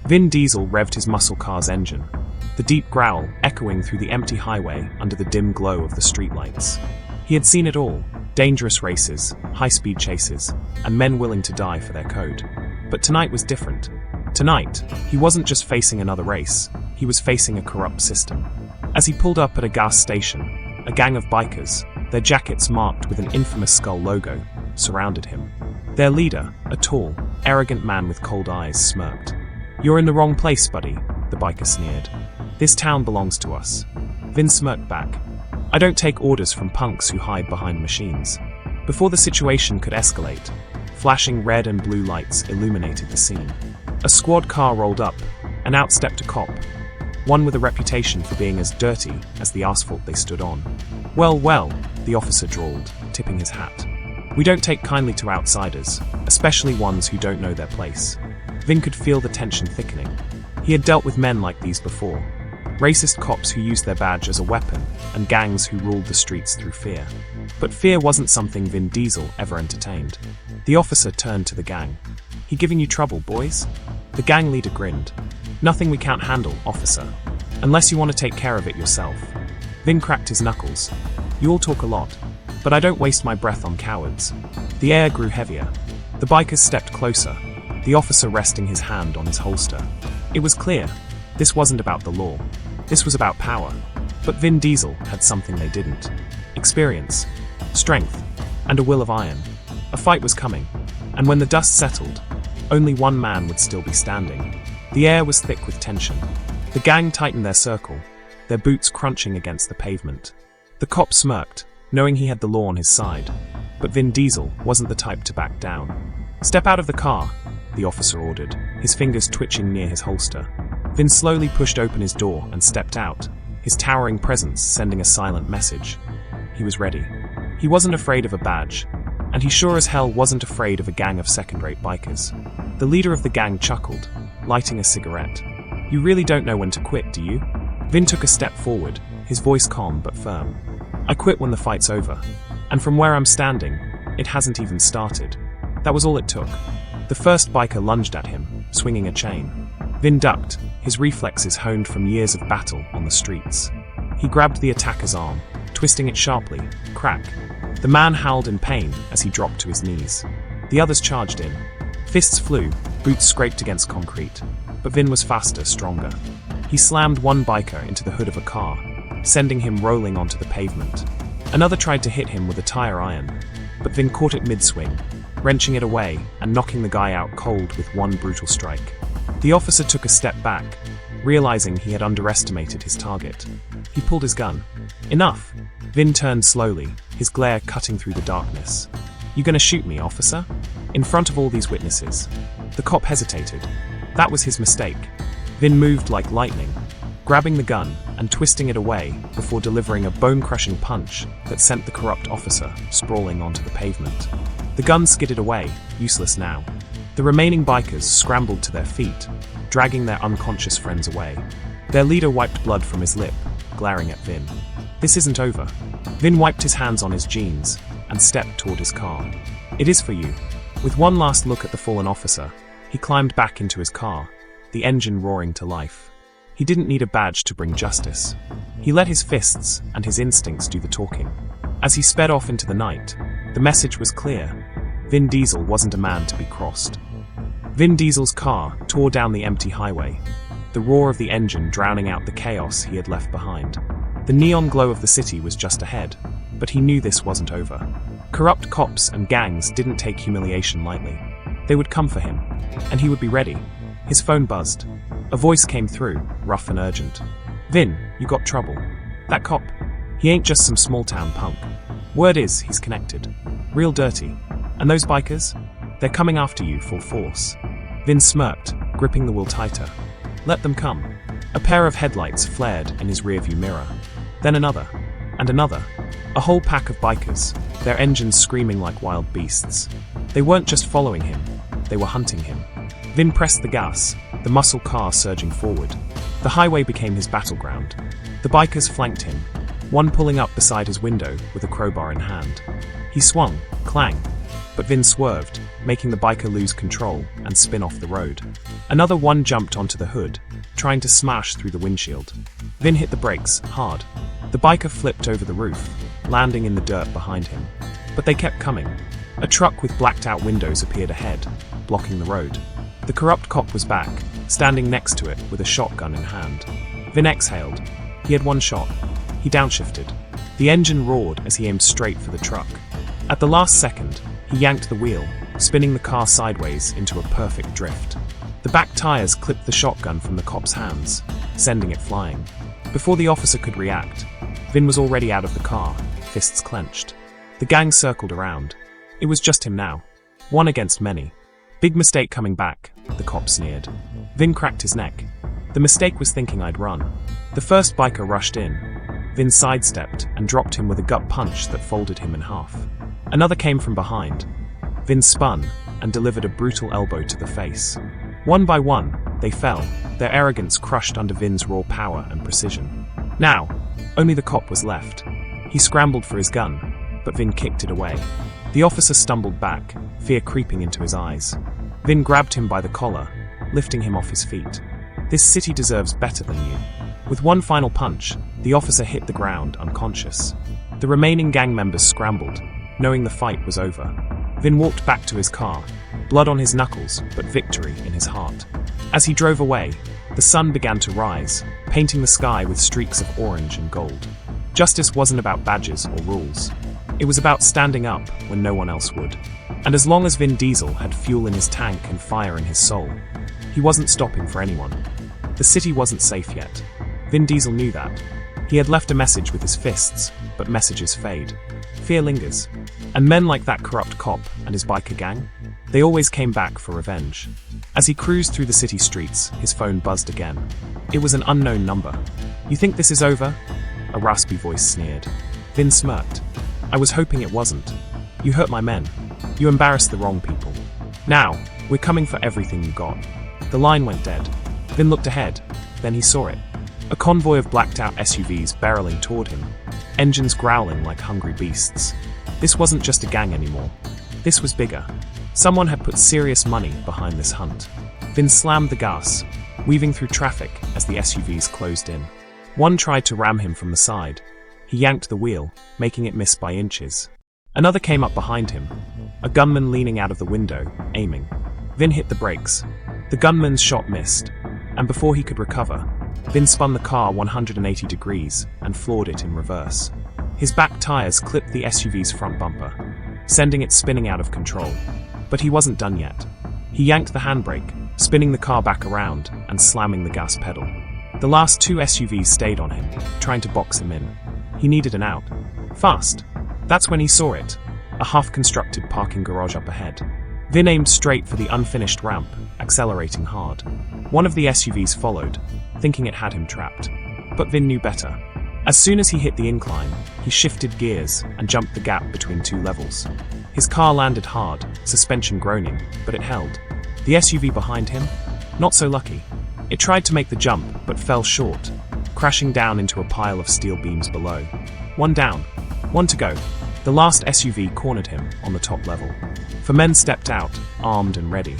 Vin Diesel revved his muscle car's engine, the deep growl echoing through the empty highway under the dim glow of the streetlights. He had seen it all: dangerous races, high-speed chases, and men willing to die for their code. But tonight was different. Tonight, he wasn't just facing another race, he was facing a corrupt system. As he pulled up at a gas station, a gang of bikers, their jackets marked with an infamous skull logo, surrounded him. Their leader, a tall, arrogant man with cold eyes, smirked. "You're in the wrong place, buddy," the biker sneered. "This town belongs to us." Vin smirked back. "I don't take orders from punks who hide behind machines." Before the situation could escalate, flashing red and blue lights illuminated the scene. A squad car rolled up, and out stepped a cop, one with a reputation for being as dirty as the asphalt they stood on. Well, the officer drawled, tipping his hat. "We don't take kindly to outsiders, especially ones who don't know their place." Vin could feel the tension thickening. He had dealt with men like these before. Racist cops who used their badge as a weapon, and gangs who ruled the streets through fear. But fear wasn't something Vin Diesel ever entertained. The officer turned to the gang. "He giving you trouble, boys?" The gang leader grinned. "Nothing we can't handle, officer. Unless you want to take care of it yourself." Vin cracked his knuckles. "You all talk a lot, but I don't waste my breath on cowards." The air grew heavier. The bikers stepped closer, the officer resting his hand on his holster. It was clear, this wasn't about the law. This was about power. But Vin Diesel had something they didn't. Experience, strength, and a will of iron. A fight was coming, and when the dust settled, only one man would still be standing. The air was thick with tension. The gang tightened their circle, their boots crunching against the pavement. The cop smirked, knowing he had the law on his side. But Vin Diesel wasn't the type to back down. "Step out of the car," the officer ordered, his fingers twitching near his holster. Vin slowly pushed open his door and stepped out, his towering presence sending a silent message. He was ready. He wasn't afraid of a badge, and he sure as hell wasn't afraid of a gang of second-rate bikers. The leader of the gang chuckled, lighting a cigarette. "You really don't know when to quit, do you?" Vin took a step forward, his voice calm but firm. "I quit when the fight's over, and from where I'm standing, it hasn't even started." That was all it took. The first biker lunged at him, swinging a chain. Vin ducked, his reflexes honed from years of battle on the streets. He grabbed the attacker's arm, twisting it sharply. Crack. The man howled in pain as he dropped to his knees. The others charged in. Fists flew, boots scraped against concrete. But Vin was faster, stronger. He slammed one biker into the hood of a car, sending him rolling onto the pavement. Another tried to hit him with a tire iron, but Vin caught it mid-swing, wrenching it away and knocking the guy out cold with one brutal strike. The officer took a step back, realizing he had underestimated his target. He pulled his gun. "Enough!" Vin turned slowly, his glare cutting through the darkness. "You gonna shoot me, officer?" In front of all these witnesses. The cop hesitated. That was his mistake. Vin moved like lightning, grabbing the gun and twisting it away before delivering a bone-crushing punch that sent the corrupt officer sprawling onto the pavement. The gun skidded away, useless now. The remaining bikers scrambled to their feet, dragging their unconscious friends away. Their leader wiped blood from his lip, glaring at Vin. "This isn't over." Vin wiped his hands on his jeans and stepped toward his car. "It is for you." With one last look at the fallen officer, he climbed back into his car, the engine roaring to life. He didn't need a badge to bring justice. He let his fists and his instincts do the talking. As he sped off into the night, the message was clear. Vin Diesel wasn't a man to be crossed. Vin Diesel's car tore down the empty highway, the roar of the engine drowning out the chaos he had left behind. The neon glow of the city was just ahead, but he knew this wasn't over. Corrupt cops and gangs didn't take humiliation lightly. They would come for him, and he would be ready. His phone buzzed. A voice came through, rough and urgent. "Vin, you got trouble. That cop, he ain't just some small-town punk. Word is, he's connected. Real dirty. And those bikers? They're coming after you full force." Vin smirked, gripping the wheel tighter. "Let them come." A pair of headlights flared in his rearview mirror. Then another, and another. A whole pack of bikers, their engines screaming like wild beasts. They weren't just following him, they were hunting him. Vin pressed the gas, the muscle car surging forward. The highway became his battleground. The bikers flanked him, one pulling up beside his window with a crowbar in hand. He swung, clang. but Vin swerved, making the biker lose control and spin off the road. Another one jumped onto the hood, trying to smash through the windshield. Vin hit the brakes hard. The biker flipped over the roof, landing in the dirt behind him. But they kept coming. A truck with blacked-out windows appeared ahead, blocking the road. The corrupt cop was back, standing next to it with a shotgun in hand. Vin exhaled. He had one shot. He downshifted. The engine roared as he aimed straight for the truck. At the last second, he yanked the wheel, spinning the car sideways into a perfect drift. The back tires clipped the shotgun from the cop's hands, sending it flying. Before the officer could react, Vin was already out of the car, fists clenched. The gang circled around. It was just him now. One against many. Big mistake coming back, the cop sneered. Vin cracked his neck. The mistake was thinking I'd run. The first biker rushed in. Vin sidestepped and dropped him with a gut punch that folded him in half. Another came from behind. Vin spun and delivered a brutal elbow to the face. One by one, they fell, their arrogance crushed under Vin's raw power and precision. Now, only the cop was left. He scrambled for his gun, but Vin kicked it away. The officer stumbled back, fear creeping into his eyes. Vin grabbed him by the collar, lifting him off his feet. This city deserves better than you. With one final punch, the officer hit the ground unconscious. The remaining gang members scrambled, knowing the fight was over. Vin walked back to his car, blood on his knuckles, but victory in his heart. As he drove away, the sun began to rise, painting the sky with streaks of orange and gold. Justice wasn't about badges or rules. It was about standing up when no one else would. And as long as Vin Diesel had fuel in his tank and fire in his soul, he wasn't stopping for anyone. The city wasn't safe yet. Vin Diesel knew that. He had left a message with his fists, but messages fade. Fear lingers. And men like that corrupt cop and his biker gang, they always came back for revenge. As he cruised through the city streets, his phone buzzed again. It was an unknown number. "You think this is over?" A raspy voice sneered. Vin smirked. "I was hoping it wasn't. You hurt my men. You embarrassed the wrong people. Now, we're coming for everything you got." The line went dead. Vin looked ahead. Then he saw it. A convoy of blacked-out SUVs barreling toward him, engines growling like hungry beasts. This wasn't just a gang anymore. This was bigger. Someone had put serious money behind this hunt. Vin slammed the gas, weaving through traffic as the SUVs closed in. One tried to ram him from the side. He yanked the wheel, making it miss by inches. Another came up behind him, a gunman leaning out of the window, aiming. Vin hit the brakes. The gunman's shot missed, and before he could recover, Vin spun the car 180 degrees and floored it in reverse. His back tires clipped the SUV's front bumper, sending it spinning out of control. But he wasn't done yet. He yanked the handbrake, spinning the car back around and slamming the gas pedal. The last two SUVs stayed on him, trying to box him in. He needed an out. Fast. That's when he saw it, a half-constructed parking garage up ahead. Vin aimed straight for the unfinished ramp, accelerating hard. One of the SUVs followed, thinking it had him trapped. But Vin knew better. As soon as he hit the incline, he shifted gears and jumped the gap between two levels. His car landed hard, suspension groaning, but it held. The SUV behind him? Not so lucky. It tried to make the jump, but fell short, crashing down into a pile of steel beams below. One down. One to go. The last SUV cornered him on the top level. 4 men stepped out, armed and ready.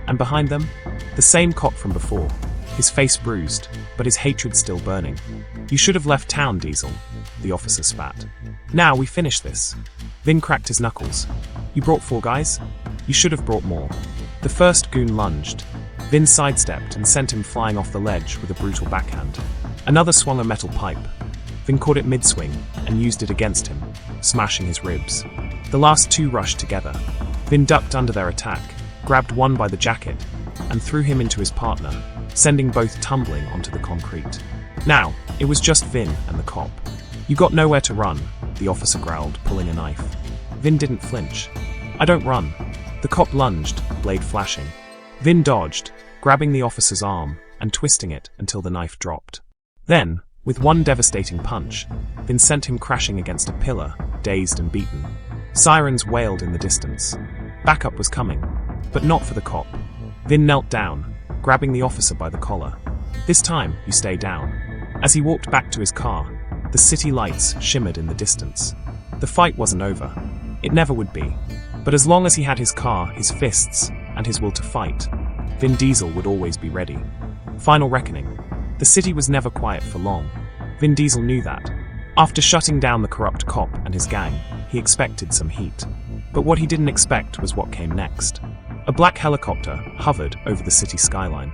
And behind them, the same cop from before, his face bruised, but his hatred still burning. "You should have left town, Diesel," the officer spat. "Now we finish this." Vin cracked his knuckles. "You brought 4 guys? You should have brought more." The first goon lunged. Vin sidestepped and sent him flying off the ledge with a brutal backhand. Another swung a metal pipe. Vin caught it mid-swing and used it against him, smashing his ribs. The last 2 rushed together. Vin ducked under their attack, grabbed one by the jacket, and threw him into his partner, sending both tumbling onto the concrete. Now, it was just Vin and the cop. "You got nowhere to run," the officer growled, pulling a knife. Vin didn't flinch. "I don't run." The cop lunged, blade flashing. Vin dodged, grabbing the officer's arm and twisting it until the knife dropped. Then, with one devastating punch, Vin sent him crashing against a pillar, dazed and beaten. Sirens wailed in the distance. Backup was coming, but not for the cop. Vin knelt down, grabbing the officer by the collar. "This time, you stay down." As he walked back to his car, the city lights shimmered in the distance. The fight wasn't over. It never would be. But as long as he had his car, his fists, and his will to fight, Vin Diesel would always be ready. Final reckoning. The city was never quiet for long. Vin Diesel knew that. After shutting down the corrupt cop and his gang, he expected some heat. But what he didn't expect was what came next. A black helicopter hovered over the city skyline.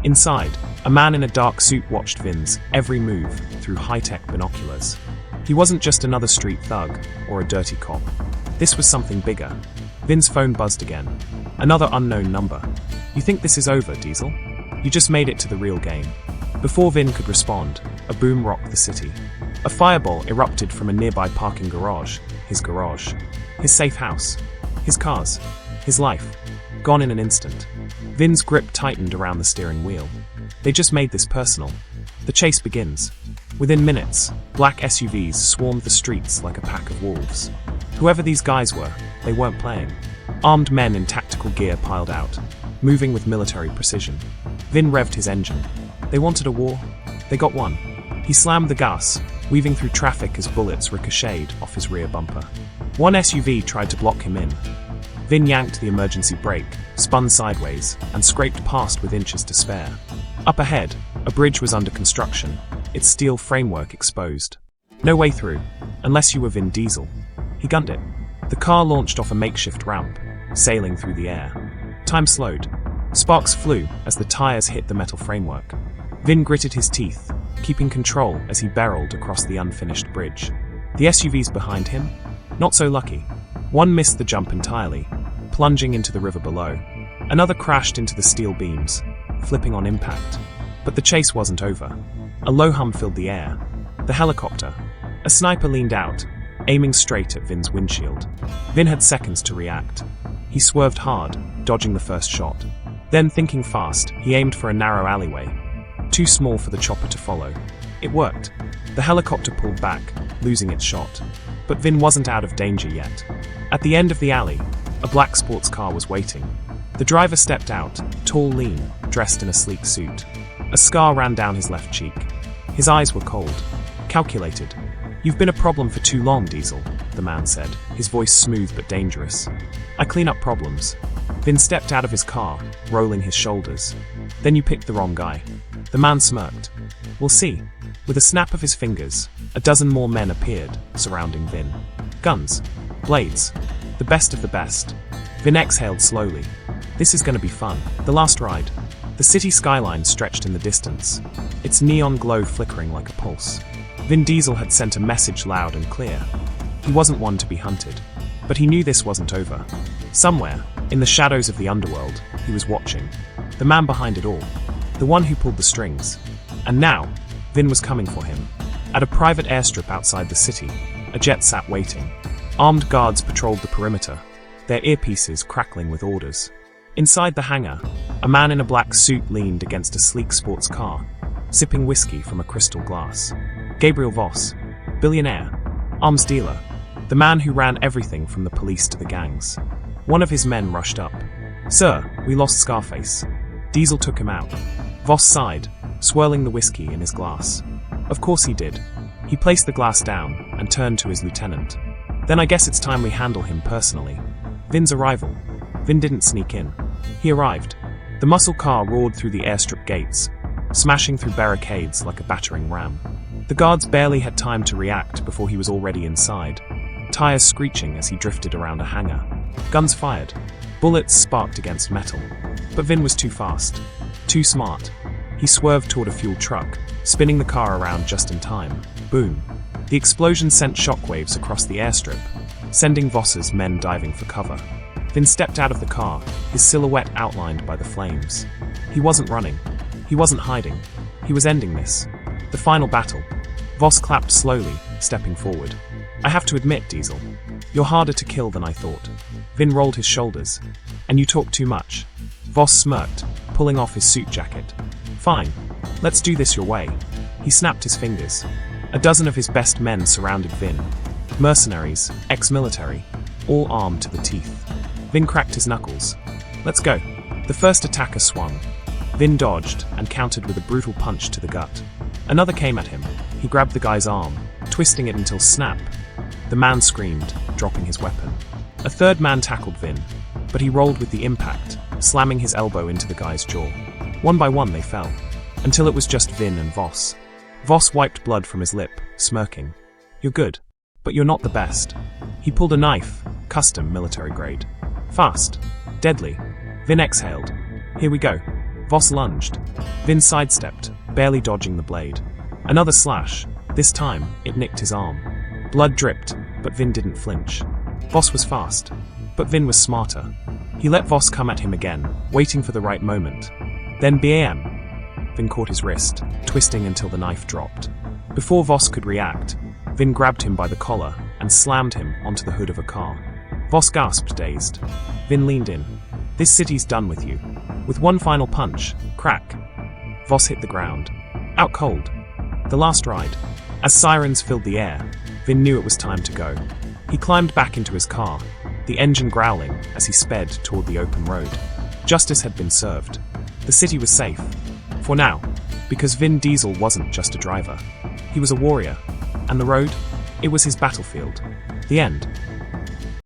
Inside, a man in a dark suit watched Vin's every move through high-tech binoculars. He wasn't just another street thug or a dirty cop. This was something bigger. Vin's phone buzzed again. Another unknown number. "You think this is over, Diesel? You just made it to the real game." Before Vin could respond, a boom rocked the city. A fireball erupted from a nearby parking garage, his safe house, his cars, his life, gone in an instant. Vin's grip tightened around the steering wheel. They just made this personal. The chase begins. Within minutes, black SUVs swarmed the streets like a pack of wolves. Whoever these guys were, they weren't playing. Armed men in tactical gear piled out, moving with military precision. Vin revved his engine. They wanted a war? They got one. He slammed the gas, weaving through traffic as bullets ricocheted off his rear bumper. One SUV tried to block him in. Vin yanked the emergency brake, spun sideways, and scraped past with inches to spare. Up ahead, a bridge was under construction, its steel framework exposed. No way through, unless you were Vin Diesel. He gunned it. The car launched off a makeshift ramp, sailing through the air. Time slowed. Sparks flew as the tires hit the metal framework. Vin gritted his teeth, keeping control as he barreled across the unfinished bridge. The SUVs behind him? Not so lucky. One missed the jump entirely, plunging into the river below. Another crashed into the steel beams, flipping on impact. But the chase wasn't over. A low hum filled the air. The helicopter. A sniper leaned out, aiming straight at Vin's windshield. Vin had seconds to react. He swerved hard, dodging the first shot. Then, thinking fast, he aimed for a narrow alleyway. Too small for the chopper to follow. It worked. The helicopter pulled back, losing its shot. But Vin wasn't out of danger yet. At the end of the alley, a black sports car was waiting. The driver stepped out, tall, lean, dressed in a sleek suit. A scar ran down his left cheek. His eyes were cold, calculated. "You've been a problem for too long, Diesel," the man said, his voice smooth but dangerous. "I clean up problems." Vin stepped out of his car, rolling his shoulders. "Then you picked the wrong guy." The man smirked. "We'll see." With a snap of his fingers, a dozen more men appeared, surrounding Vin. Guns. Blades. The best of the best. Vin exhaled slowly. This is going to be fun. The last ride. The city skyline stretched in the distance, its neon glow flickering like a pulse. Vin Diesel had sent a message loud and clear. He wasn't one to be hunted. But he knew this wasn't over. Somewhere, in the shadows of the underworld, he was watching. The man behind it all. The one who pulled the strings. And now, Vin was coming for him. At a private airstrip outside the city, a jet sat waiting. Armed guards patrolled the perimeter, their earpieces crackling with orders. Inside the hangar, a man in a black suit leaned against a sleek sports car, sipping whiskey from a crystal glass. Gabriel Voss, billionaire, arms dealer, the man who ran everything from the police to the gangs. One of his men rushed up. "Sir, we lost Scarface." Diesel took him out. Voss sighed, swirling the whiskey in his glass. Of course he did. He placed the glass down and turned to his lieutenant. "Then I guess it's time we handle him personally." Vin's arrival. Vin didn't sneak in. He arrived. The muscle car roared through the airstrip gates, smashing through barricades like a battering ram. The guards barely had time to react before he was already inside, tires screeching as he drifted around a hangar. Guns fired. Bullets sparked against metal. But Vin was too fast. Too smart. He swerved toward a fuel truck, spinning the car around just in time. Boom. The explosion sent shockwaves across the airstrip, sending Voss's men diving for cover. Vin stepped out of the car, his silhouette outlined by the flames. He wasn't running. He wasn't hiding. He was ending this. The final battle. Voss clapped slowly, stepping forward. "I have to admit, Diesel, you're harder to kill than I thought." Vin rolled his shoulders. "And you talk too much." Voss smirked, pulling off his suit jacket. "Fine. Let's do this your way." He snapped his fingers. A dozen of his best men surrounded Vin. Mercenaries, ex-military, all armed to the teeth. Vin cracked his knuckles. "Let's go." The first attacker swung. Vin dodged and countered with a brutal punch to the gut. Another came at him. He grabbed the guy's arm, twisting it until snap. The man screamed, dropping his weapon. A third man tackled Vin, but he rolled with the impact, slamming his elbow into the guy's jaw. One by one they fell, until it was just Vin and Voss. Voss wiped blood from his lip, smirking. "You're good, but you're not the best." He pulled a knife, custom military grade. Fast. Deadly. Vin exhaled. "Here we go." Voss lunged. Vin sidestepped, barely dodging the blade. Another slash. This time, it nicked his arm. Blood dripped, but Vin didn't flinch. Voss was fast, but Vin was smarter. He let Voss come at him again, waiting for the right moment. Then BAM! Vin caught his wrist, twisting until the knife dropped. Before Voss could react, Vin grabbed him by the collar and slammed him onto the hood of a car. Voss gasped, dazed. Vin leaned in. "This city's done with you." With one final punch, crack. Voss hit the ground. Out cold. The last ride. As sirens filled the air, Vin knew it was time to go. He climbed back into his car, the engine growling as he sped toward the open road. Justice had been served. The city was safe. For now, because Vin Diesel wasn't just a driver. He was a warrior. And the road? It was his battlefield. The end.